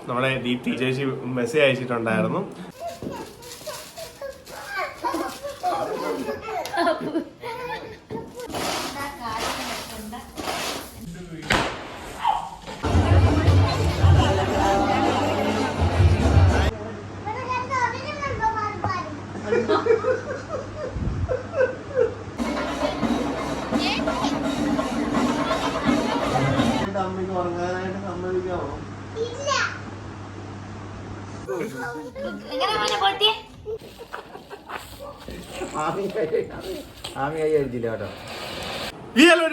നമ്മളെ ദീപ്തി ചേച്ചി മെസ്സേജ് അയച്ചിട്ടുണ്ടായിരുന്നു. അമ്മയ്ക്ക് ഉറങ്ങാനായിട്ട് സമ്മതിക്കാമോ?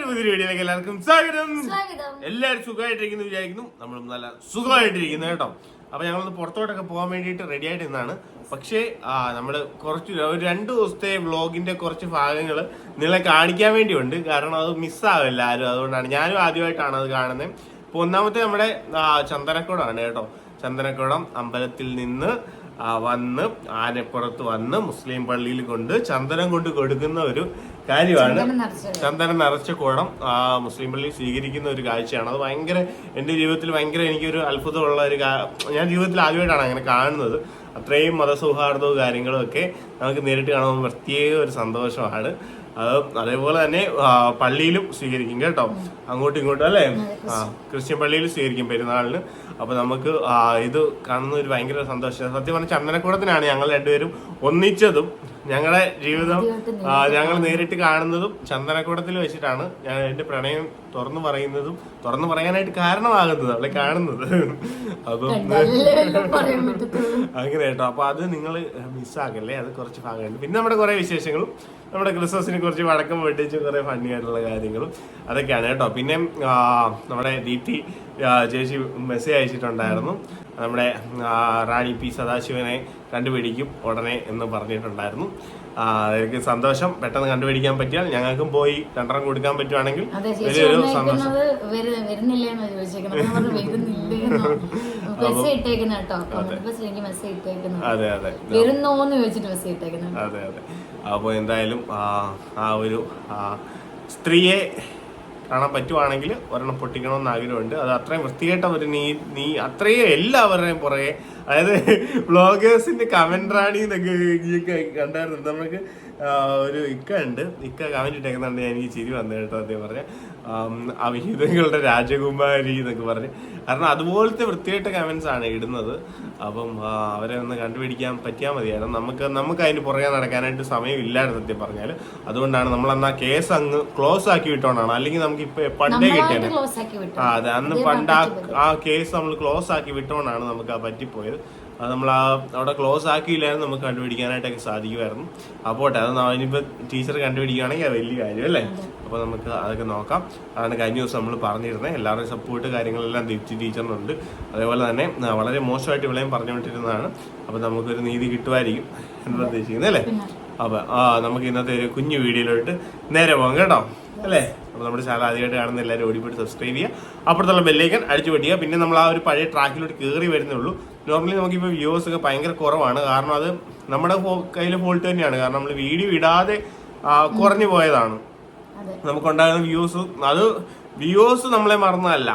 പുതിയ വീഡിയോയിലേക്ക് എല്ലാവർക്കും സ്വാഗതം. എല്ലാവരും സുഖമായിട്ടിരിക്കുന്നു വിചാരിക്കുന്നു. നമ്മളും നല്ല സുഖമായിട്ടിരിക്കുന്നു കേട്ടോ. അപ്പൊ ഞങ്ങളൊന്ന് പുറത്തോട്ടൊക്കെ പോകാൻ വേണ്ടിയിട്ട് റെഡി ആയിട്ട് നിന്നാണ്. പക്ഷേ നമ്മള് കുറച്ച് ഒരു 2 ദിവസത്തെ വ്ളോഗിന്റെ കുറച്ച് ഭാഗങ്ങൾ നിങ്ങളെ കാണിക്കാൻ വേണ്ടിയുണ്ട്. കാരണം അത് മിസ്സാവില്ല ആരും. അതുകൊണ്ടാണ് ഞാനും ആദ്യമായിട്ടാണ് അത് കാണുന്നത്. ഇപ്പൊ ഒന്നാമത്തെ നമ്മുടെ ചന്ദനക്കുടമാണ് കേട്ടോ. ചന്ദനക്കുടം അമ്പലത്തിൽ നിന്ന് വന്ന് ആനപ്പുറത്ത് വന്ന് മുസ്ലിം പള്ളിയിൽ കൊണ്ട് ചന്ദനം കൊണ്ട് കൊടുക്കുന്ന ഒരു കാര്യമാണ്. ചന്ദനം നിറച്ച കുടം മുസ്ലിം പള്ളിയിൽ സ്വീകരിക്കുന്ന ഒരു കാഴ്ചയാണ്. അത് ഭയങ്കര എൻ്റെ ജീവിതത്തിൽ ഭയങ്കര എനിക്കൊരു അത്ഭുതമുള്ള ഒരു ഞാൻ ജീവിതത്തിൽ ആദ്യമായിട്ടാണ് അങ്ങനെ കാണുന്നത്. അത്രയും മതസൗഹാർദ്ദവും കാര്യങ്ങളും ഒക്കെ നമുക്ക് നേരിട്ട് കാണുമ്പോൾ പ്രത്യേക ഒരു സന്തോഷമാണ്. അതേപോലെ തന്നെ പള്ളിയിലും സ്വീകരിക്കും കേട്ടോ, അങ്ങോട്ടും ഇങ്ങോട്ടും അല്ലേ. ക്രിസ്ത്യൻ പള്ളിയിൽ സ്വീകരിക്കും പെരുന്നാളിന്. അപ്പൊ നമുക്ക് ഇത് കാണുന്ന ഒരു ഭയങ്കര സന്തോഷം. സത്യം പറഞ്ഞ ചന്ദനക്കുടത്തിനാണ് ഞങ്ങൾ രണ്ടുപേരും ഒന്നിച്ചതും ഞങ്ങളുടെ ജീവിതം ഞങ്ങൾ നേരിട്ട് കാണുന്നതും ചന്ദനക്കുടത്തിൽ വെച്ചിട്ടാണ്. ഞാൻ എന്റെ പ്രണയം തുറന്നു പറയാനായിട്ട് കാരണമാകുന്നത് അവിടെ കാണുന്നത്. അപ്പം അങ്ങനെ കേട്ടോ. അപ്പൊ അത് നിങ്ങൾ മിസ്സാക്കല്ലേ, അത് കുറച്ച് ഭാഗമുണ്ട്. പിന്നെ നമ്മുടെ കുറെ വിശേഷങ്ങളും നമ്മുടെ ക്രിസ്മസിനെ കുറിച്ച് വടക്കം വെട്ടിച്ച് കുറെ ഫണ്ണി ആയിട്ടുള്ള കാര്യങ്ങളും അതൊക്കെയാണ് കേട്ടോ. പിന്നെ നമ്മുടെ ദീപ്തി ചേച്ചി മെസ്സേജ് അയച്ചിട്ടുണ്ടായിരുന്നു. നമ്മുടെ റാണി പി സദാശിവനെ കണ്ടുപിടിക്കും ഉടനെ എന്ന് പറഞ്ഞിട്ടുണ്ടായിരുന്നു. എനിക്ക് സന്തോഷം. പെട്ടെന്ന് കണ്ടുപിടിക്കാൻ പറ്റിയാൽ ഞങ്ങൾക്കും പോയി 2 കൊടുക്കാൻ പറ്റുവാണെങ്കിൽ വലിയൊരു സന്തോഷം. അതെ അതെ അതെ അതെ. അപ്പോൾ എന്തായാലും ആ ഒരു സ്ത്രീയെ കാണാൻ പറ്റുവാണെങ്കിൽ ഒരെണ്ണം പൊട്ടിക്കണമെന്ന് ആഗ്രഹമുണ്ട്. അത് അത്രയും വൃത്തികെട്ട ഒരു നീ അത്രയും എല്ലാവരുടെയും പുറകെ, അതായത് വ്ളോഗേഴ്സിന്റെ കമന്റ് റാണി എന്നൊക്കെ കണ്ടായിരുന്നു. നമുക്ക് ഒരു ഇക്ക കമന്റ് ഇട്ടേക്കുന്നുണ്ട്. എനിക്ക് ചിരി വന്നു കേട്ടോ. അദ്ദേഹം പറഞ്ഞ അവിഹിതങ്ങളുടെ രാജകുമാരി എന്നൊക്കെ പറഞ്ഞ്. കാരണം അതുപോലത്തെ വൃത്തികെട്ട കമന്റ്സ് ആണ് ഇടുന്നത്. അപ്പം അവരെ ഒന്ന് കണ്ടുപിടിക്കാൻ പറ്റിയാൽ മതിയായിരുന്നു. നമുക്ക് അതിന് പുറകെ നടക്കാനായിട്ട് സമയമില്ലായിരുന്നു സത്യം പറഞ്ഞാൽ. അതുകൊണ്ടാണ് നമ്മൾ അന്ന് ആ കേസ് അങ്ങ് ക്ലോസ് ആക്കി വിട്ടോണ്ടാണ്. അല്ലെങ്കിൽ നമുക്ക് ഇപ്പൊ പണ്ടേ കിട്ടിയത്. അതെ, അന്ന് പണ്ട് ആ കേസ് നമ്മൾ ക്ലോസ് ആക്കി വിട്ടോണ്ടാണ് നമുക്ക് ആ പറ്റിപ്പോയത്. അത് നമ്മൾ അവിടെ ക്ലോസ് ആക്കിയില്ലായിരുന്നു, നമുക്ക് കണ്ടുപിടിക്കാനായിട്ടൊക്കെ സാധിക്കുമായിരുന്നു. അപ്പോട്ടെ, അത് ഇനിയിപ്പോൾ ടീച്ചർ കണ്ടുപിടിക്കുകയാണെങ്കിൽ അത് വലിയ കാര്യം അല്ലേ. അപ്പോൾ നമുക്ക് അതൊക്കെ നോക്കാം. അതാണ് കഴിഞ്ഞ ദിവസം നമ്മൾ പറഞ്ഞിരുന്നത്. എല്ലാവരുടെയും സപ്പോർട്ട് കാര്യങ്ങളെല്ലാം ദീപ്തി ടീച്ചറിനുണ്ട്. അതേപോലെ തന്നെ വളരെ മോശമായിട്ട് ഇവിടെയും പറഞ്ഞുകൊണ്ടിരുന്നതാണ്. അപ്പോൾ നമുക്കൊരു നീതി കിട്ടുമായിരിക്കും എന്ന് പ്രതീക്ഷിക്കുന്നത് അല്ലേ. അപ്പോൾ നമുക്ക് ഇന്നത്തെ ഒരു കുഞ്ഞു വീഡിയോയിലോട്ട് നേരെ പോകാം കേട്ടോ അല്ലേ. അപ്പോൾ നമ്മുടെ ചാനൽ ആദ്യമായിട്ട് കാണുന്ന എല്ലാവരും ഓടിപ്പോയിട്ട് സബ്സ്ക്രൈബ് ചെയ്യുക, അപ്പുറത്തുള്ള ബെല്ലൈക്കൺ അടിച്ചു പൊട്ടിക്കുക. പിന്നെ നമ്മൾ ആ ഒരു പഴയ ട്രാക്കിലോട്ട് കയറി വരുന്നേ ഉള്ളൂ. നോർമലി നമുക്കിപ്പോൾ വ്യൂവേഴ്സ് ഒക്കെ ഭയങ്കര കുറവാണ്. കാരണം അത് നമ്മുടെ കയ്യിലെ ഫോൾട്ട് തന്നെയാണ്. കാരണം നമ്മൾ വീഡിയോ ഇടാതെ കുറഞ്ഞു പോയതാണ്. നമുക്കുണ്ടാകുന്ന വ്യൂവേഴ്സ് നമ്മളെ മറന്നതല്ല.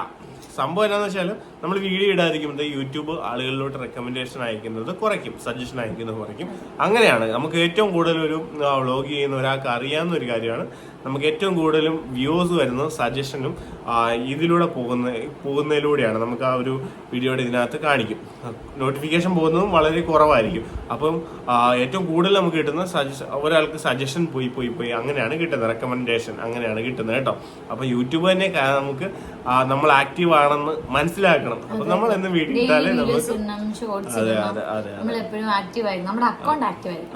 സംഭവം എന്താണെന്ന് വെച്ചാൽ നമ്മൾ വീഡിയോ ഇടാതിരിക്കുമ്പോൾ യൂട്യൂബ് ആളുകളിലോട്ട് റെക്കമെൻഡേഷൻ അയക്കുന്നത് കുറയ്ക്കും, സജഷൻ അയക്കുന്നത് കുറയ്ക്കും. അങ്ങനെയാണ് നമുക്ക് ഏറ്റവും കൂടുതൽ ഒരു വ്ളോഗ് ചെയ്യുന്ന ഒരാൾക്ക് അറിയാവുന്ന ഒരു കാര്യമാണ്. നമുക്ക് ഏറ്റവും കൂടുതലും വ്യൂസ് വരുന്നത് സജഷനും ഇതിലൂടെ പോകുന്നതിലൂടെയാണ്. നമുക്ക് ആ ഒരു വീഡിയോയുടെ ഇതിനകത്ത് കാണിക്കും. നോട്ടിഫിക്കേഷൻ പോകുന്നതും വളരെ കുറവായിരിക്കും. അപ്പം ഏറ്റവും കൂടുതൽ നമുക്ക് കിട്ടുന്നത് ഒരാൾക്ക് സജഷൻ പോയി അങ്ങനെയാണ് കിട്ടുന്നത്, റെക്കമെൻഡേഷൻ അങ്ങനെയാണ് കിട്ടുന്നത് കേട്ടോ. അപ്പം യൂട്യൂബ് തന്നെ നമുക്ക് നമ്മൾ ആക്റ്റീവ് ആണെന്ന് മനസ്സിലാക്കണം. അപ്പൊ നമ്മൾ എന്ന് വീട്ടിൽ ഇട്ടാലേ നമുക്ക്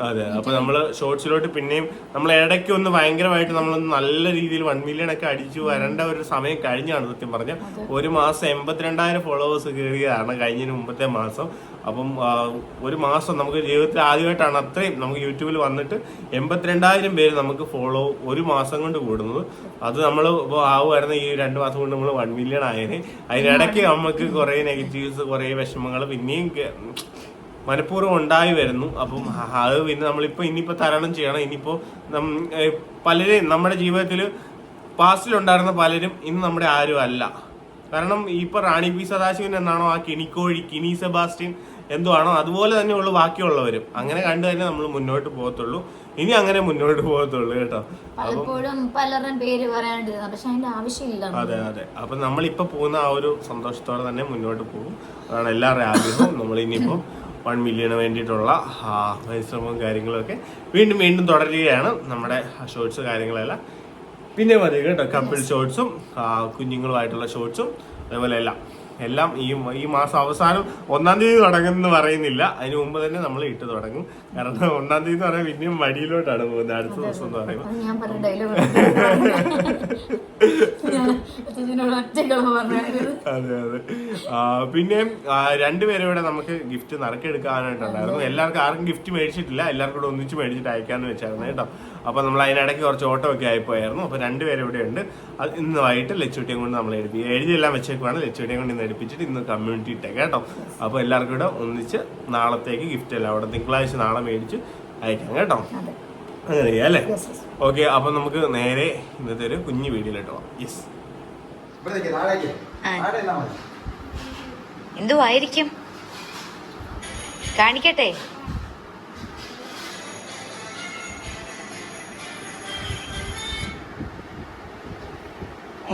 അതെ. അപ്പൊ നമ്മള് ഷോർട്സിലോട്ട് പിന്നെയും നമ്മൾ ഇടയ്ക്ക് ഒന്ന് ഭയങ്കരമായിട്ട് നമ്മൾ നല്ല രീതിയിൽ 1 മില്യൺ ഒക്കെ അടിച്ചു വരേണ്ട ഒരു സമയം കഴിഞ്ഞാണ് സത്യം പറഞ്ഞ. ഒരു മാസം 82,000 ഫോളോവേഴ്സ് കയറിയതാണ് കഴിഞ്ഞതിന് മുമ്പത്തെ മാസം. അപ്പം ഒരു മാസം നമുക്ക് ജീവിതത്തിൽ ആദ്യമായിട്ടാണ് അത്രയും നമുക്ക് യൂട്യൂബിൽ വന്നിട്ട് 82,000 പേര് നമുക്ക് ഫോളോ ഒരു മാസം കൊണ്ട് കൂടുന്നത്. അത് നമ്മൾ ഇപ്പോൾ ആവുമായിരുന്നു ഈ 2 മാസം കൊണ്ട് നമ്മൾ 1 മില്യൺ ആയതിന്. അതിനിടയ്ക്ക് നമുക്ക് കുറേ നെഗറ്റീവ്സ്, കുറേ വിഷമങ്ങൾ പിന്നെയും മനഃപൂർവ്വം ഉണ്ടായി വരുന്നു. അപ്പം അത് പിന്നെ ഇനിയിപ്പോൾ തരണം ചെയ്യണം. ഇനിയിപ്പോൾ പലരും നമ്മുടെ ജീവിതത്തിൽ പാസ്റ്റിലുണ്ടായിരുന്ന പലരും ഇന്ന് നമ്മുടെ ആരും അല്ല. കാരണം ഇപ്പൊ റാണി പി സദാശിവൻ എന്നാണോ ആ കിനിക്കോഴി കിനി സെബാസ്റ്റ്യൻ എന്തോ ആണോ അതുപോലെ തന്നെ ഉള്ളു ബാക്കിയുള്ളവരും. അങ്ങനെ കണ്ടു തന്നെ നമ്മൾ മുന്നോട്ട് പോകത്തുള്ളൂ. ഇനി അങ്ങനെ മുന്നോട്ട് പോകത്തുള്ളൂ കേട്ടോ. പലപ്പോഴും പലരുടെയും പേര് പറയാണ്ടിരുന്നു, പക്ഷെ അതിന്റെ ആവശ്യമില്ല. അതെ അതെ. അപ്പൊ നമ്മളിപ്പോ പോകുന്ന ആ ഒരു സന്തോഷത്തോടെ തന്നെ മുന്നോട്ട് പോകും. അതാണ് എല്ലാവരുടെയും ആഗ്രഹവും. നമ്മൾ ഇനിയിപ്പോ 1 മില്യന് വേണ്ടിയിട്ടുള്ള പരിശ്രമവും കാര്യങ്ങളൊക്കെ വീണ്ടും വീണ്ടും തുടരുകയാണ്. നമ്മുടെ ഷോർട്സ് കാര്യങ്ങളെല്ലാം പിന്നെ മതി കേട്ടോ. കപ്പിൾ ഷോർട്സും കുഞ്ഞുങ്ങളുമായിട്ടുള്ള ഷോർട്സും അതേപോലെ എല്ലാം ഈ മാസം അവസാനം 1-ാം തീയതി തുടങ്ങുമെന്ന് പറയുന്നില്ല, അതിന് മുമ്പ് തന്നെ നമ്മൾ ഇട്ട് തുടങ്ങും. കാരണം 1-ാം തീയതി എന്ന് പറയാൻ പിന്നെയും മടിയിലോട്ടാണ് പോകുന്നത് അടുത്ത ദിവസം എന്ന് പറയുമ്പോൾ. അതെ അതെ. പിന്നെയും 2 പേരെ ഇവിടെ നമുക്ക് ഗിഫ്റ്റ് നറുക്കെടുക്കാനായിട്ടുണ്ടായിരുന്നു. എല്ലാവർക്കും ആർക്കും ഗിഫ്റ്റ് മേടിച്ചിട്ടില്ല, എല്ലാവർക്കും കൂടെ ഒന്നിച്ച് മേടിച്ചിട്ട് അയക്കാന്ന് വെച്ചായിരുന്നു കേട്ടോ. അപ്പൊ നമ്മൾ അതിനിടയ്ക്ക് കുറച്ച് ഓട്ടോ ഒക്കെ ആയിപ്പോയായിരുന്നു. അപ്പൊ 2 പേര് ഇവിടെ ഉണ്ട്. അത് ഇന്ന് വൈകിട്ട് ലച്ചുട്ടിയും കൊണ്ട് നമ്മൾ എഴുതിയെല്ലാം വെച്ചേക്കുവാണ്. ലച്ചുട്ടിയും കൊണ്ട് ഇന്ന് എടുപ്പിച്ചിട്ട് ഇന്ന് കമ്മ്യൂണിറ്റി ഇട്ടേക്ക് കേട്ടോ. അപ്പൊ എല്ലാവർക്കും കൂടെ ഒന്നിച്ച് നാളത്തേക്ക് ഗിഫ്റ്റ് എല്ലാം അവിടെ തിങ്കളാഴ്ച നാളെ മേടിച്ച് അയക്കാം കേട്ടോ. അങ്ങനെ ചെയ്യാം അല്ലേ? ഓക്കെ. അപ്പൊ നമുക്ക് നേരെ ഇന്നത്തെ ഒരു കുഞ്ഞു വീഡിയോയിലിട്ടോ. യെസ്, എന്തുവായിരിക്കും കാണിക്കട്ടെ?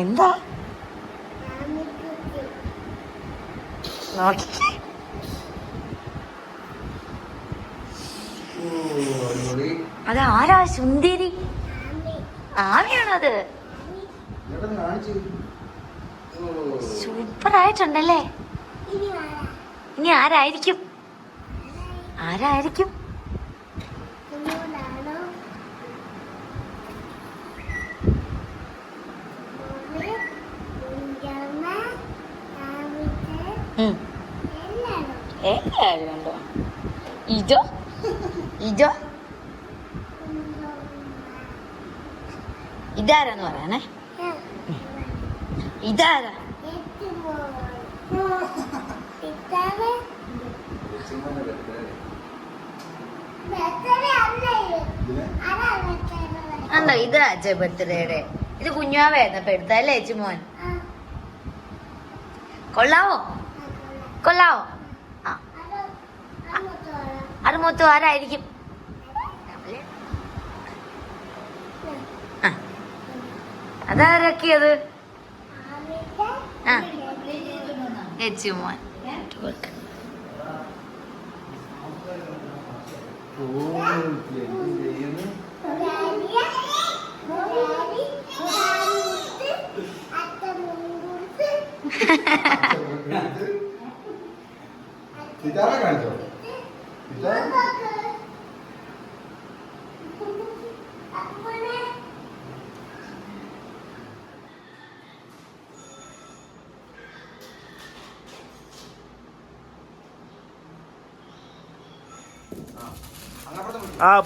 എന്താ അതാരാ? സുന്ദരി ആമിയാണോ അത്? സൂപ്പർ ആയിട്ടുണ്ടല്ലേ. ഇനി ആരായിരിക്കും? എല്ലാരും ഉണ്ടോ? ഇതാരാന്ന് പറയാനേ? ഇതാരാ? അല്ലോ ഇത് അജയ് ബർത്ത്ഡേയുടെ. ഇത് കുഞ്ഞാവായിരുന്നപ്പോ എടുത്തല്ലേ ചേച്ചിമോൻ? കൊള്ളാവോ? അത് മൊത്തം ആരായിരിക്കും? അതാരൊക്കെയത്? ചേച്ചിമോൻ.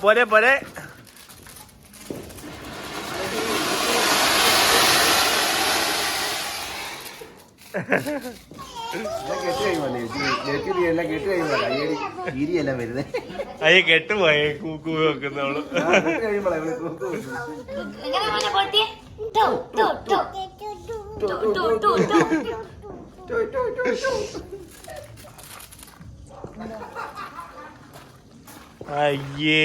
പോരെ അയ്യ കെട്ടുപോയേ കൂക്കു വെക്കുന്നവള്. അയ്യേ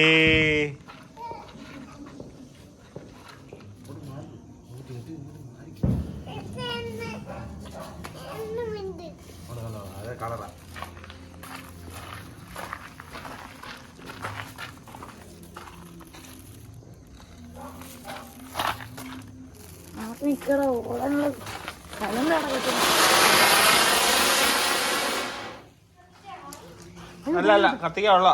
കളറാ. അല്ല കത്തിക്കാനുള്ള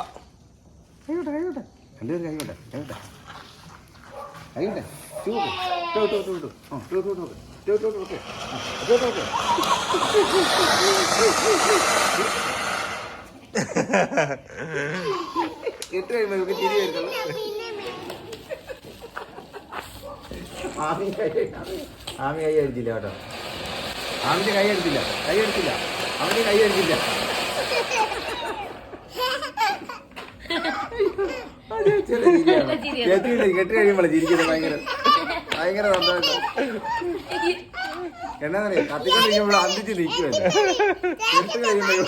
ആമി കൈ എടുത്തില്ല കേട്ടോ. ആമിന്റെ കൈ എടുത്തില്ല. അവന്റെ കൈ എടുത്തില്ല. കെട്ടി കഴിയുമ്പോഴേ ചിരിക്കുന്നത് ഭയങ്കര സന്തോഷം. എന്നാന്നറിയോ കത്തിക്കൊണ്ടിരിക്കുമ്പോൾ അന്തിച്ച് നിൽക്കുമല്ലോ എടുത്ത് കഴിയുമ്പോൾ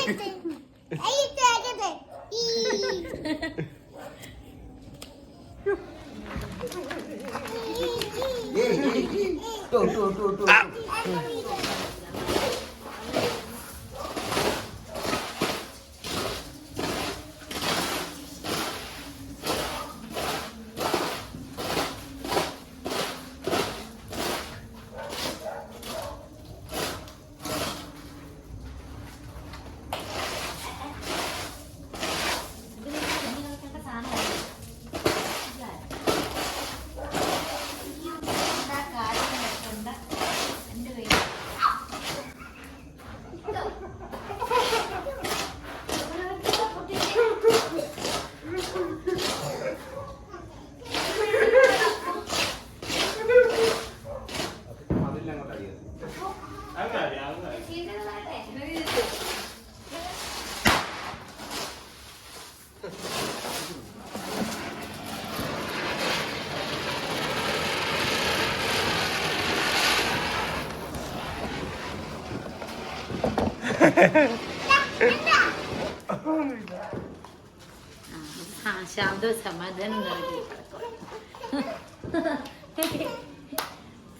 ശാന്തവും സമാധാനം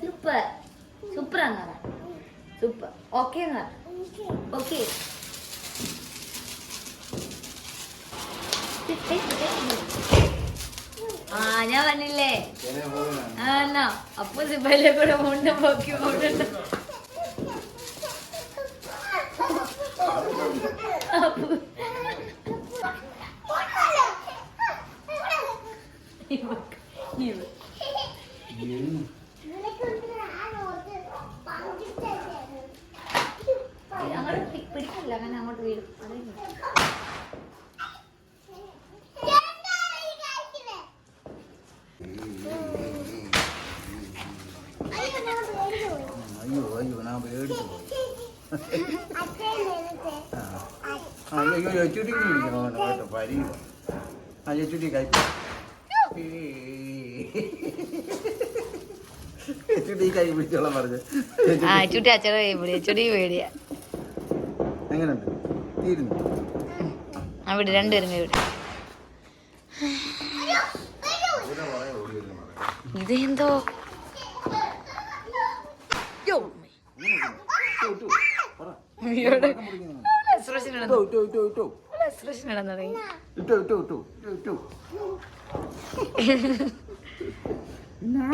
സൂപ്പർ സൂപ്പറാന്ന് പറ സൂപ്പർ ഓക്കെ ഓക്കെ ആ ഞാൻ പറഞ്ഞില്ലേ ആണോ അപ്പൊ സിബയിലെ കൂടെ മുണ്ട പോക്കി മുണ്ടുണ്ട് പിടിക്കില്ല അങ്ങനെ അങ്ങോട്ട് വീഴും അയ്യോ അയ്യോ ഞാൻ പേടിച്ചു അയ്യോ ചുട്ടി വിളിക്കണം കേട്ടോ പരി ആ ചുട്ടി കഴിച്ചു ചുട്ടി കൈ പിടിച്ചോളാം പറഞ്ഞു ചുട്ടി അച്ഛടെ കൈ പിടിയ ചുടി പേടിയാ എങ്ങനെയുണ്ട് തീരുന്നു അവിടെ രണ്ടുപേരും കൈ പിടി ഇതെന്തോ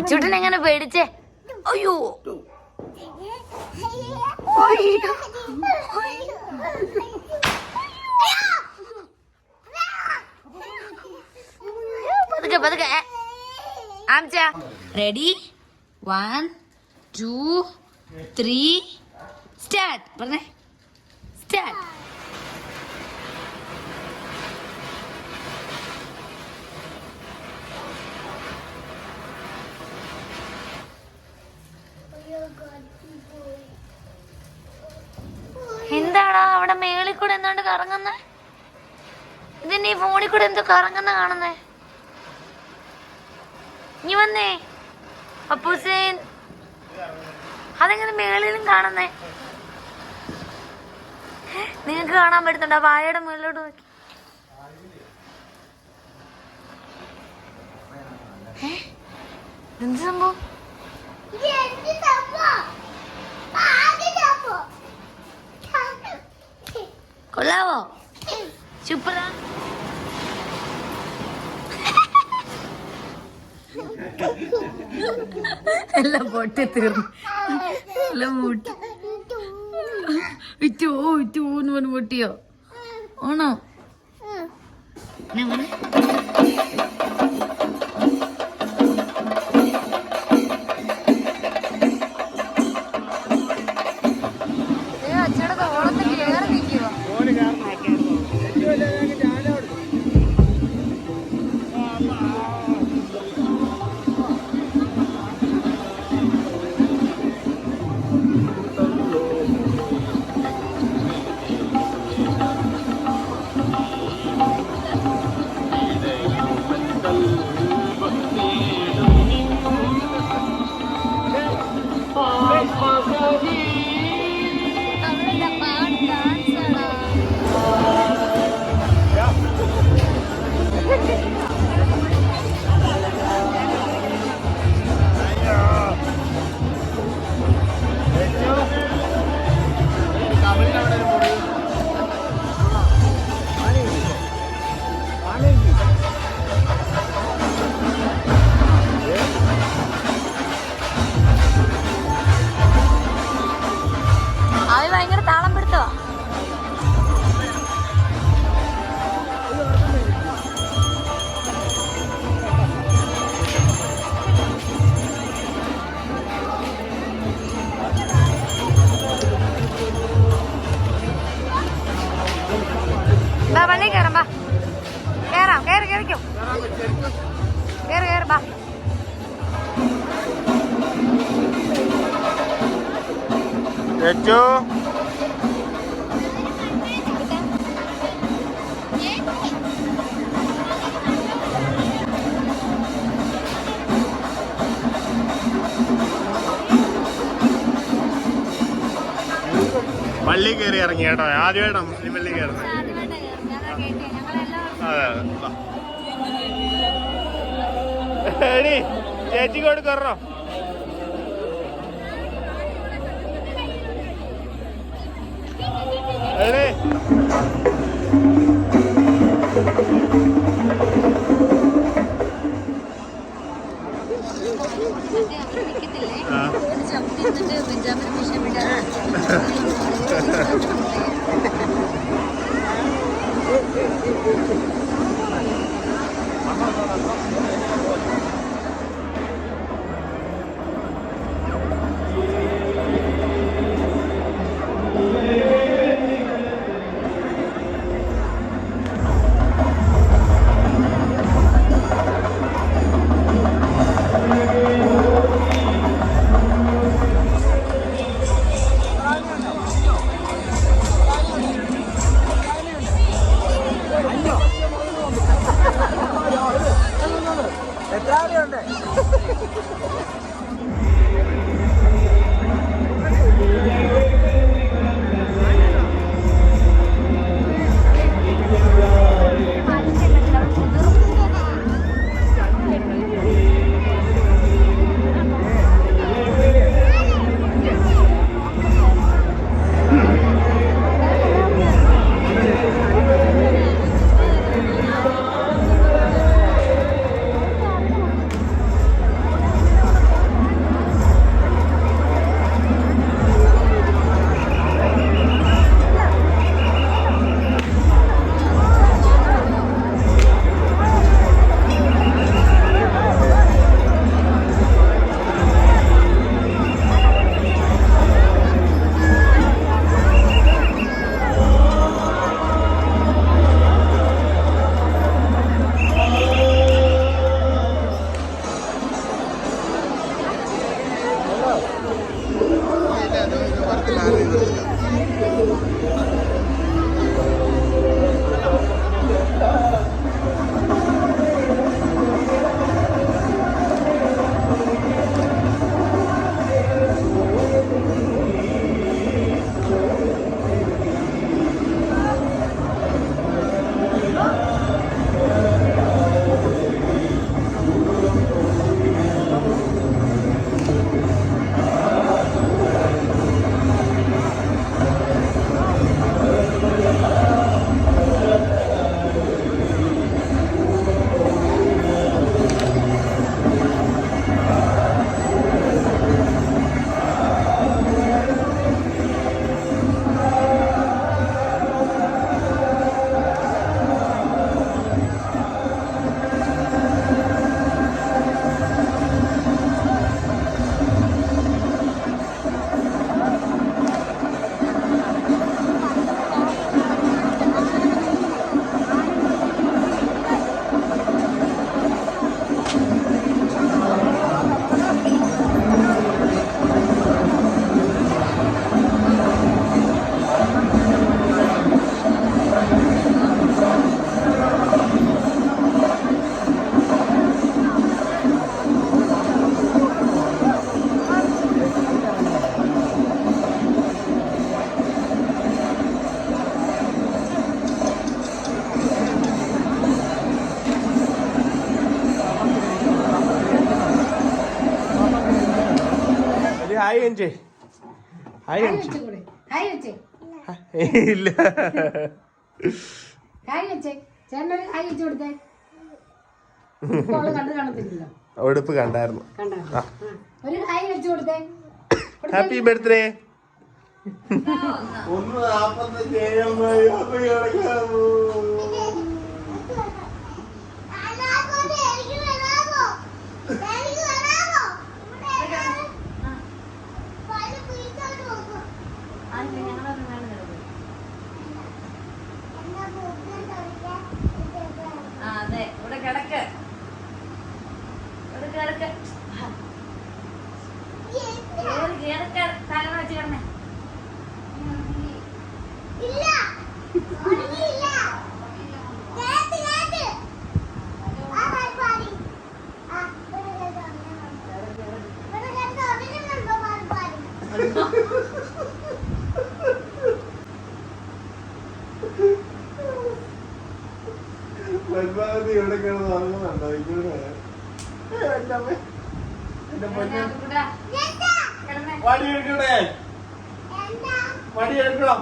ചുട്ടൻ എങ്ങനെ പേടിച്ചേ അയ്യോ പതുക്കെ പതുക്കെ ആംച്ച റെഡി 1 2 3 സ്റ്റാർട്ട് പറഞ്ഞേ സ്റ്റാർട്ട് എന്താടാ അവിടെ മേളിൽ കൂടെ എന്താണ്ട് കറങ്ങുന്നേ ഇതിന്റെ ഈ ഫോണിൽ കൂടെ എന്തോ കറങ്ങുന്ന കാണുന്നേ ഇനി വന്നേ അപ്പൂസേൻ അതെങ്ങനെ മേളിലും കാണുന്നേ നിങ്ങക്ക് കാണാൻ പറ്റുന്നുണ്ടോ വാഴയുടെ മുകളിലോട്ട് നോക്കി എന്ത് സംഭവം കൊള്ളാവോ സൂപ്പറാ എല്ലാം പൊട്ടി തീർന്നു എല്ലാം മൂട്ടി വിറ്റോന്ന് പറഞ്ഞ് പൊട്ടിയോ ആണോ അച്ഛടെ ഓളത്തിൽ കയറി നിൽക്കുവോ Thank you. കേറ് കേറ് ബാ. ചേച്ചോ പള്ളി കയറി ഇറങ്ങി കേട്ടോ. ആദ്യമായിട്ടാണ് മുസ്ലിം പള്ളി കയറുന്നത്. അതെ ചേച്ചിക്കോട് കയറോ. എടേ ഹായ് അഞ്ചേ ഹായ് അഞ്ചേ ഇല്ല ഉടുപ്പ് കണ്ടായിരുന്നു. Happy birthday. 1:45. അതെ, ഇവിടെ കിടക്ക്. കിടക്ക് തല വെച്ച് കിടന്നേ പരമാവധി ഇവിടെ കിടന്ന് ഉറങ്ങുന്നുണ്ടോ ഇങ്ങനെ എന്റെ പൊന്നെ വടി എടുക്കണേ വടി എടുക്കണം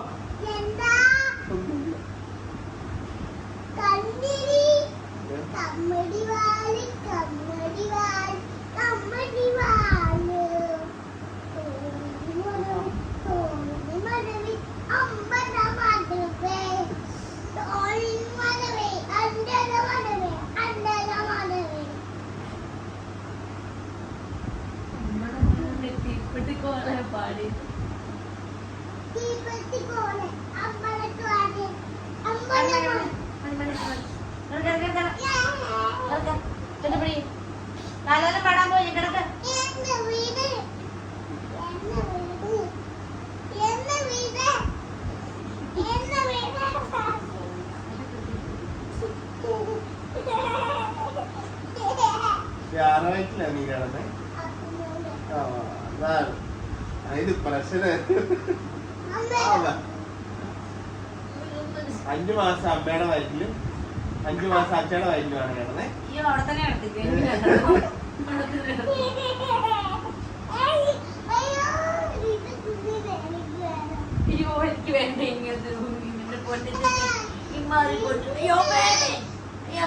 പാടി നല്ലോണം പാടാൻ പോയി കിടക്ക് ആറായിട്ടില്ല നീ കിടന്നേ ഇത് പ്രശ്നം 5 മാസം അമ്മയുടെ വയറ്റിലും 5 മാസം അച്ഛയുടെ വയറ്റിലുമാണ് കിടന്നേ. അവിടെ തന്നെ എനിക്ക് വേണ്ട ഇങ്ങനത്തെ ഇമ്മാതിരി കൊണ്ടു അയ്യോ വേണേ അയ്യോ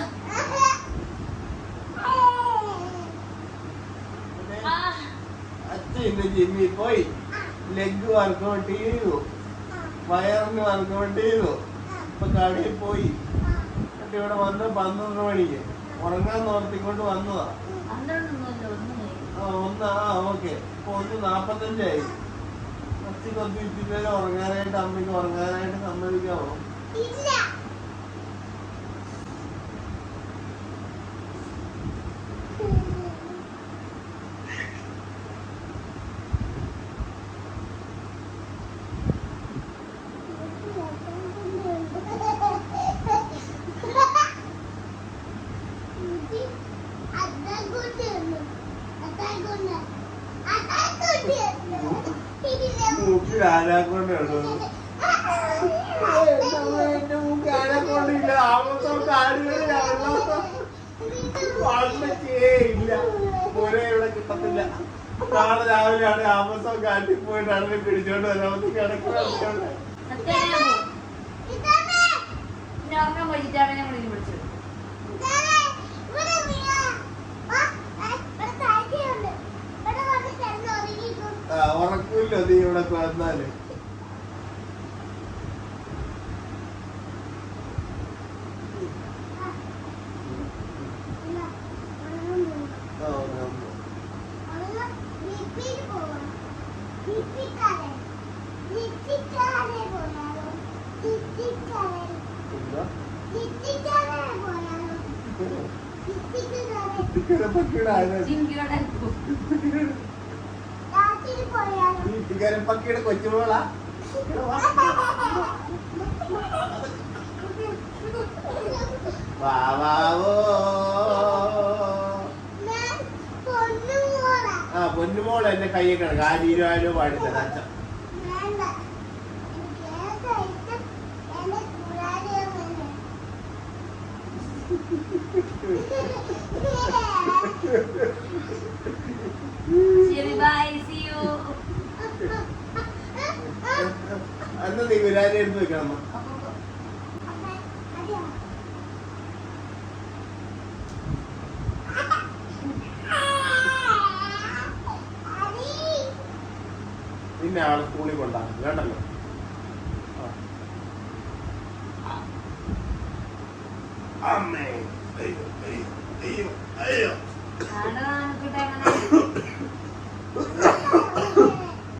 അച്ഛൻ ഇന്ന് ജിമ്മിൽ പോയി ലെഗ് വർക്കൗട്ട് ചെയ്തു, വയറിന് വർക്കൗട്ട് ചെയ്തു, ഇപ്പൊ കടയിൽ പോയി എന്നിട്ട് ഇവിടെ വന്ന് 12 മണിക്ക് ഉറങ്ങാൻ നോർത്തിക്കൊണ്ട് വന്നതാ. ഓക്കെ ഇപ്പൊ 1:45 കൊത്തി ഇത്തിരി ഉറങ്ങാനായിട്ട് അമ്മയ്ക്ക് ഉറങ്ങാനായിട്ട് സമ്മതിക്കാമോ? മൂക്കിൽ ആരാക്കൊണ്ടുള്ളൂ, എന്റെ മൂക്ക് ആരാക്കൊണ്ടില്ല. ആമസോൺ ഇല്ല, മോനെ ഇവിടെ കിട്ടത്തില്ല. നാളെ രാവിലെയാണ് ആമസോൺ കാട്ടിൽ പോയിട്ടാണ് പിടിച്ചോണ്ട് വരാമത്തെ കിടക്കുന്ന ഉറക്കൂല്ലോ നീ ഇവിടെ വന്നാല്. പക്കിയുടെ കൊച്ചുമോളാ വാവോ. ആ പൊന്നുമോള് എന്റെ കയ്യൊക്കെ കാര്യം 20,000 രൂപ പാടിത്തരാ അച്ഛൻ. അന്ന് നീ ഗുലാരി എടുത്ത് വെക്കണം. പിന്നെ ആളെ സ്കൂളിൽ കൊണ്ടാകും കേട്ടല്ലോ. അമ്മേ അയ്യോ അയ്യോ അയ്യോ അയ്യോ.